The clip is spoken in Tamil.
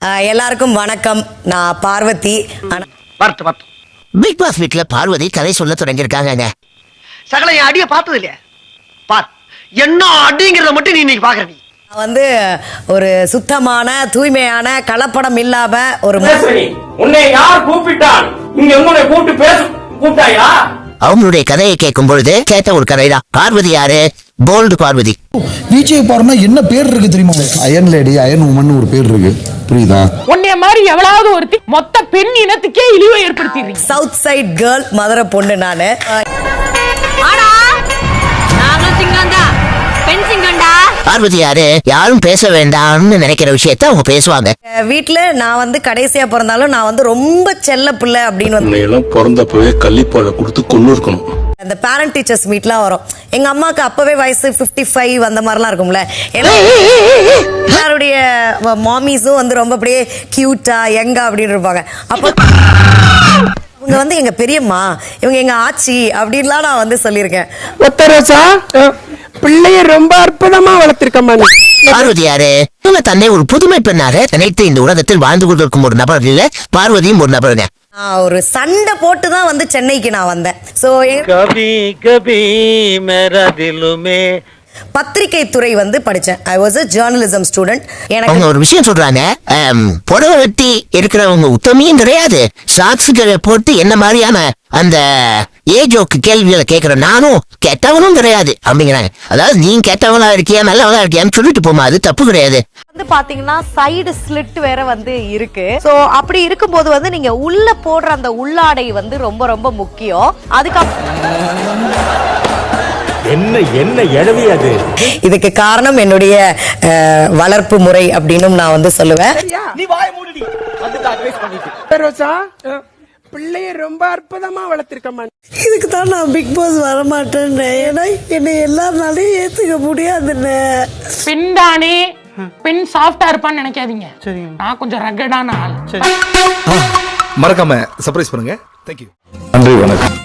எல்லாருக்கும் வணக்கம். நான் பார்வதி. பிக் பாஸ் வீட்ல பார்வதி கதை சொல்ல தொடங்கியிருக்காங்க. சகல என் அடிய பார்த்தது இல்லையா? பார் என்ன அடிங்கிறத மட்டும் நீ இன்னைக்கு பாக்குற. நான் வந்து ஒரு சுத்தமான தூய்மையான கலப்படம் இல்லாம ஒரு உன்னை யார் கூப்பிட்டான்? இங்க உன்னை கூப்பிட்டு பேச கூப்பிட்டாயா? அவங்களுடைய கதையை கேட்கும் பொழுது கேட்ட ஒரு கதைதான். பார்வதி யாரு? போல்டு பார்வதி. விஜய் பார்வனா என்ன பேர் இருக்கு தெரியுமா? அயன் லேடி, அயன் உமன் ஒரு பேர் இருக்கு. புரியுதா? உன்னைய மாதிரி எவ்வளவு ஒரு மொத்த பெண் இனத்துக்கே இழிவை ஏற்படுத்திடுறீங்க. சவுத் சைட் கேர்ள், மதுரை பொண்ணு நானு. பார்வதி யாரு? யாரும் பேச வேண்டாம்னு நினைக்கிற விஷயத்த அவங்க பேசுவாங்க. வீட்டுல நான் வந்து கடைசியா பிறந்தாலும் நான் வந்து ரொம்ப செல்ல பிள்ளை அப்படின்னு பிறந்தப்பவே கள்ளிப்பாலை கொடுத்து கொண்டு இருக்கணும். அந்த பேரண்ட் டீச்சர்ஸ் மீட்லாம் வரும். எங்க அம்மாக்கு அப்பவே வயசு 55 அந்த மாதிரிலாம் இருக்கும்ல. எல்லாருடைய மாமிஸும் வந்து ரொம்ப அப்படியே கியூட்டா யங்கா அப்படின்னு இருப்பாங்க. அப்போ இவங்க வந்து எங்க பெரியம்மா, இவங்க எங்க ஆச்சி அப்படின்லாம் நான் வந்து சொல்லியிருக்கேன். ஒத்தரோசா பிள்ளைய ரொம்ப அற்புதமா வளர்த்திருக்கம்மா. பார்வதி யாரு? இவங்க தன்னை ஒரு புதுமை பெண்ணாக நினைத்து இந்த உலகத்தில் வாழ்ந்து கொண்டிருக்கும் ஒரு நபர் இல்ல. பார்வதியும் ஒரு நபருங்க. ஒரு சண்டை போட்டு தான் வந்து சென்னைக்கு நான் வந்தேன். சோ கபி கபி மேரா திலுமே பத்திரிகை துறை வந்து படிச்சேன். I was a journalism student. அவங்க ஒரு விஷயம் சொல்றாங்க, புடவை வெட்டி இருக்கிறவங்க உத்தமியும் கிடையாது, ஷார்ட்ஸ்களை போட்டு என்ன மாதிரியான அந்த ஏஜோக்கு கேள்விகளை கேட்கிற நானும் கெட்டவனும் கிடையாது அப்படிங்கிறாங்க. அதாவது நீ கெட்டவனா இருக்கியா நல்லவனா இருக்கியான்னு சொல்லிட்டு போமா, அது தப்பு கிடையாது. வந்து பாத்தீங்கன்னா சைடு ஸ்லிட் வேற வந்து இருக்கு. சோ அப்படி இருக்கும்போது வந்து நீங்க உள்ள போடுற அந்த உள்ளாடை வந்து ரொம்ப ரொம்ப முக்கியம். என்ன எழவியாது. இதுக்கு காரணம் என்னுடைய வளர்ப்பு முறை அப்படின்னு நான் வந்து சொல்லுவேன். நீ வாயை மூடிடி. வந்து அட்வைஸ் பண்ணிட்டு ஒத்தரோசா பிள்ளைய ரொம்ப அற்புதமா வளர்த்திருக்கம்மா. இதுக்கு தான் நான் பிக் பாஸ் வர மாட்டேன். ஏன்னா என்னை எல்லாருனாலையும் ஏத்துக்க முடியாதுன்னு. பெண் தானே, பெண் சாஃப்டா இருப்பான்னு நினைக்காதீங்க. நான் கொஞ்சம் ரகடான ஆள். மறக்காம சர்ப்ரைஸ் பண்ணுங்க. தேங்க்யூ. நன்றி, வணக்கம்.